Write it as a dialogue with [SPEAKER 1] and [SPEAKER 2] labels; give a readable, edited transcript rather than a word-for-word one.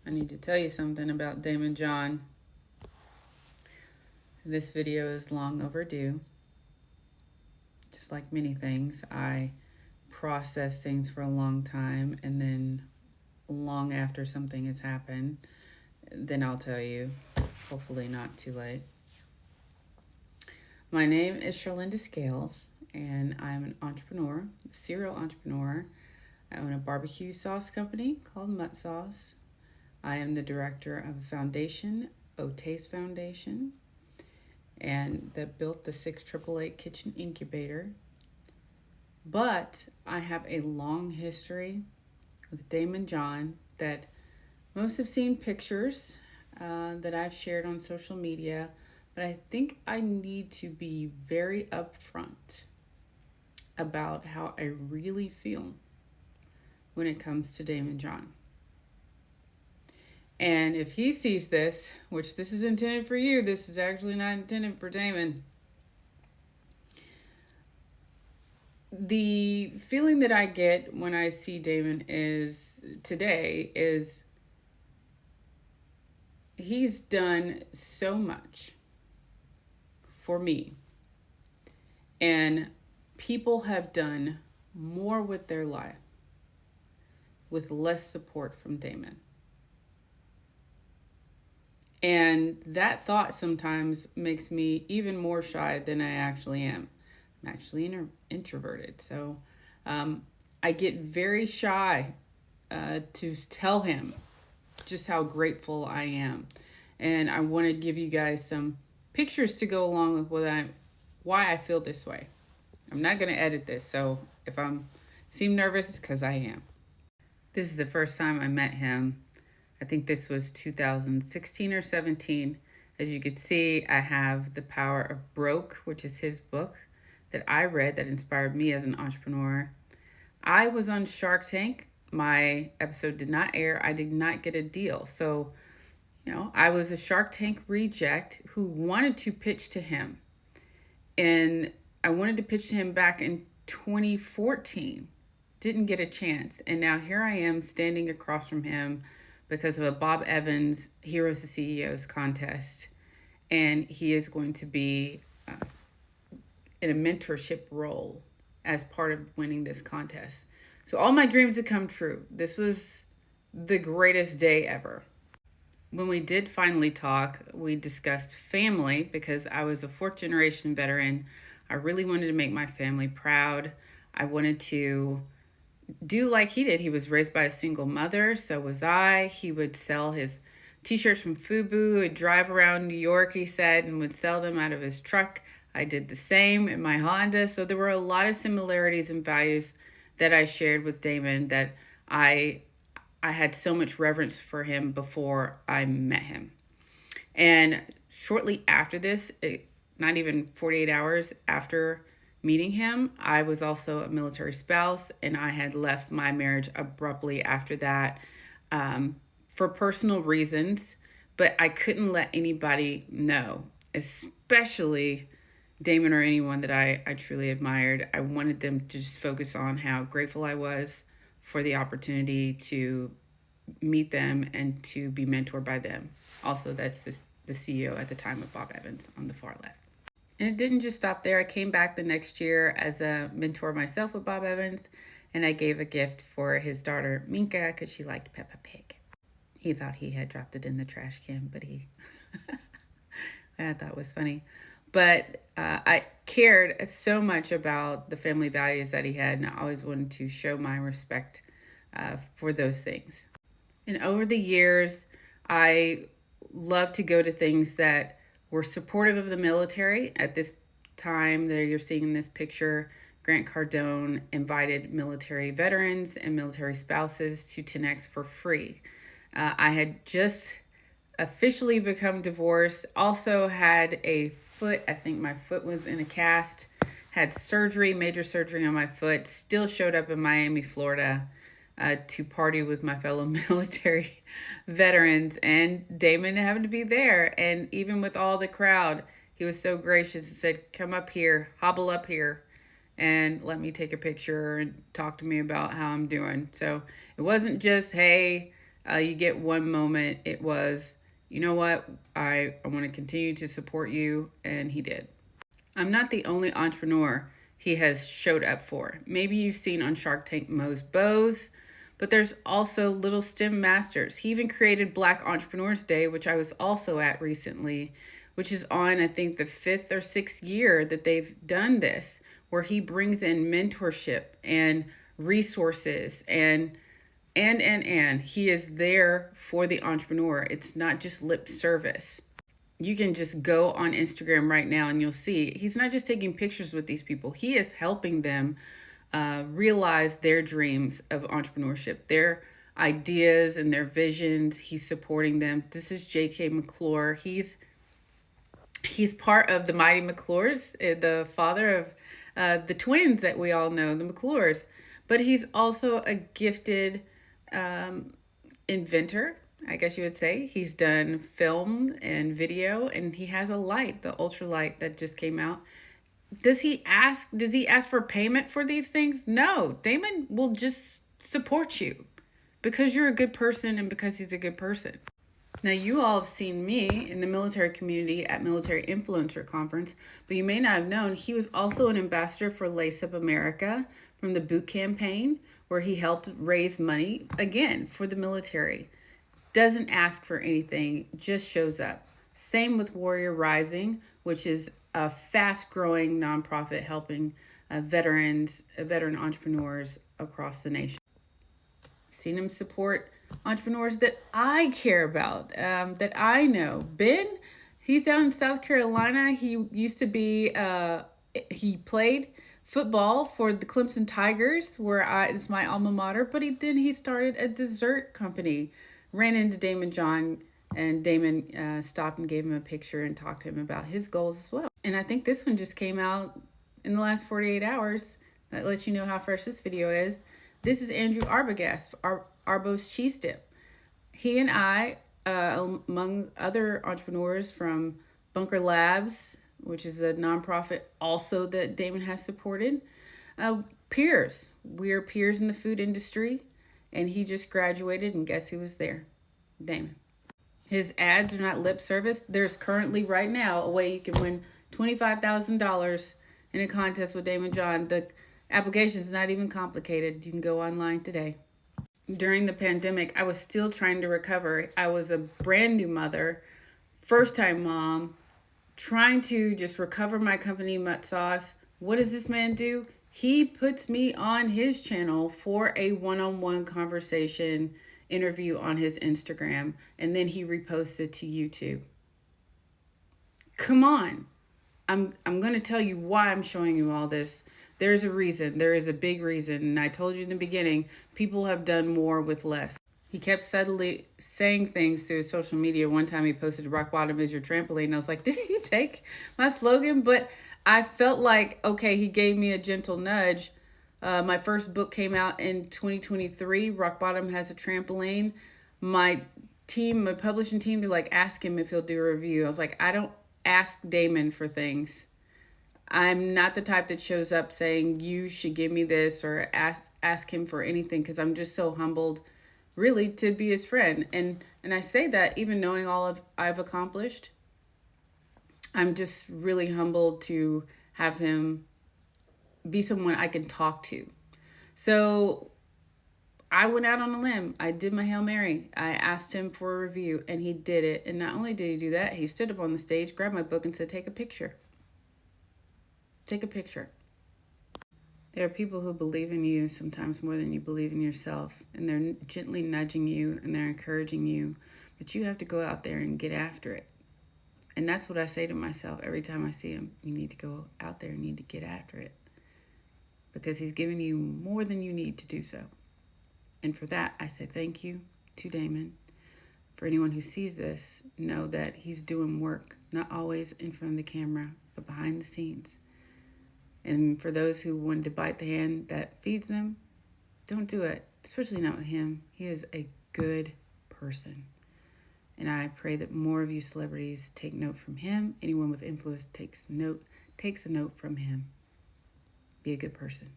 [SPEAKER 1] I need to tell you something about Daymond John. This video is long overdue. Just like many things, I process things for a long time, and then long after something has happened, then I'll tell you. Hopefully not too late. My name is Charlinda Scales, and I'm an entrepreneur, a serial entrepreneur. I own a barbecue sauce company called Mutt Sauce. I am the director of a foundation, Taste Foundation, and that built the 6888 Kitchen Incubator. But I have a long history with Daymond John that most have seen pictures that I've shared on social media, but I think I need to be very upfront about how I really feel when it comes to Daymond John. And if he sees this, which this is intended for you, this is actually not intended for Daymond. The feeling that I get when I see Daymond is he's done so much for me. And people have done more with their life with less support from Daymond. And that thought sometimes makes me even more shy than I actually am. I'm actually introverted. So I get very shy to tell him just how grateful I am. And I want to give you guys some pictures to go along with why I feel this way. I'm not going to edit this, so if I seem nervous, it's because I am. This is the first time I met him. I think this was 2016 or 17. As you can see, I have The Power of Broke, which is his book that I read that inspired me as an entrepreneur. I was on Shark Tank. My episode did not air. I did not get a deal. So, I was a Shark Tank reject who wanted to pitch to him. And I wanted to pitch to him back in 2014. Didn't get a chance. And now here I am standing across from him because of a Bob Evans Heroes to CEOs contest. And he is going to be in a mentorship role as part of winning this contest. So all my dreams have come true. This was the greatest day ever. When we did finally talk, we discussed family because I was a fourth generation veteran. I really wanted to make my family proud. I wanted to do like he did. He was raised by a single mother, so was I. He would sell his t-shirts from FUBU. He would drive around New York, he said, and would sell them out of his truck. I did the same in my Honda. So there were a lot of similarities and values that I shared with Daymond that I had so much reverence for him before I met him. And shortly after this, not even 48 hours after meeting him, I was also a military spouse, and I had left my marriage abruptly after that for personal reasons, but I couldn't let anybody know, especially Daymond or anyone that I truly admired. I wanted them to just focus on how grateful I was for the opportunity to meet them and to be mentored by them. Also, that's the CEO at the time of Bob Evans on the far left. And it didn't just stop there. I came back the next year as a mentor myself with Bob Evans, and I gave a gift for his daughter, Minka, because she liked Peppa Pig. He thought he had dropped it in the trash can, but I thought it was funny. But I cared so much about the family values that he had, and I always wanted to show my respect for those things. And over the years, I love to go to things that were supportive of the military. At this time that you're seeing in this picture, Grant Cardone invited military veterans and military spouses to 10X for free. I had just officially become divorced, also had a foot, I think my foot was in a cast, had surgery, major surgery on my foot, still showed up in Miami, Florida to party with my fellow military veterans, and Daymond happened to be there. And even with all the crowd, he was so gracious and said, come up here, hobble up here, and let me take a picture and talk to me about how I'm doing. So it wasn't just, hey, You get one moment, it was, you know what, I want to continue to support you, and he did. I'm not the only entrepreneur he has showed up for. Maybe you've seen on Shark Tank Mo's Bows, but there's also Little STEM Masters. He even created Black Entrepreneurs Day, which I was also at recently, which is on, I think, the 5th or 6th year that they've done this, where he brings in mentorship and resources and he is there for the entrepreneur. It's not just lip service. You can just go on Instagram right now and you'll see he's not just taking pictures with these people. He is helping them realize their dreams of entrepreneurship, their ideas and their visions. He's supporting them. This is J.K. McClure. He's part of the Mighty McClures, the father of the twins that we all know, the McClures. But he's also a gifted inventor, I guess you would say. He's done film and video, and he has a light, the ultralight that just came out. Does he ask for payment for these things? No. Daymond will just support you because you're a good person and because he's a good person. Now, you all have seen me in the military community at Military Influencer Conference, but you may not have known he was also an ambassador for Lace Up America from the boot campaign, where he helped raise money, again, for the military. Doesn't ask for anything, just shows up. Same with Warrior Rising, which is a fast-growing nonprofit helping veteran entrepreneurs across the nation. Seen him support entrepreneurs that I care about, that I know. Ben, he's down in South Carolina. He used to be, he played football for the Clemson Tigers, where it's my alma mater, but then he started a dessert company. Ran into Daymond John, and Daymond stopped and gave him a picture and talked to him about his goals as well. And I think this one just came out in the last 48 hours. That lets you know how fresh this video is. This is Andrew Arbogast, Arbo's Cheese Dip. He and I, among other entrepreneurs from Bunker Labs, which is a nonprofit also that Daymond has supported, peers. We're peers in the food industry, and he just graduated, and guess who was there? Daymond. His ads are not lip service. There's currently right now a way you can win $25,000 in a contest with Daymond John. The application is not even complicated. You can go online today. During the pandemic, I was still trying to recover. I was a brand new mother, first-time mom, trying to just recover my company, Mutt Sauce. What does this man do? He puts me on his channel for a one-on-one conversation interview on his Instagram, and then he reposts it to YouTube. Come on. I'm going to tell you why I'm showing you all this. There's a reason. There is a big reason. And I told you in the beginning, people have done more with less. He kept subtly saying things through social media. One time he posted, "Rock bottom is your trampoline." I was like, did he take my slogan? But I felt like, okay, he gave me a gentle nudge. My first book came out in 2023. Rock Bottom has a trampoline. My publishing team, to ask him if he'll do a review. I was like, I don't ask Daymond for things. I'm not the type that shows up saying you should give me this or ask him for anything, because I'm just so humbled, really, to be his friend. And I say that even knowing all I've accomplished. I'm just really humbled to have him be someone I can talk to. So I went out on a limb. I did my Hail Mary. I asked him for a review, and he did it. And not only did he do that, he stood up on the stage, grabbed my book, and said, "Take a picture. Take a picture." There are people who believe in you sometimes more than you believe in yourself, and they're gently nudging you and they're encouraging you, but you have to go out there and get after it. And that's what I say to myself every time I see him. You need to go out there and you need to get after it, because he's giving you more than you need to do so. And for that, I say thank you to Daymond. For anyone who sees this, know that he's doing work, not always in front of the camera, but behind the scenes. And for those who want to bite the hand that feeds them, don't do it, especially not with him. He is a good person. And I pray that more of you celebrities take note from him. Anyone with influence takes a note from him. Be a good person.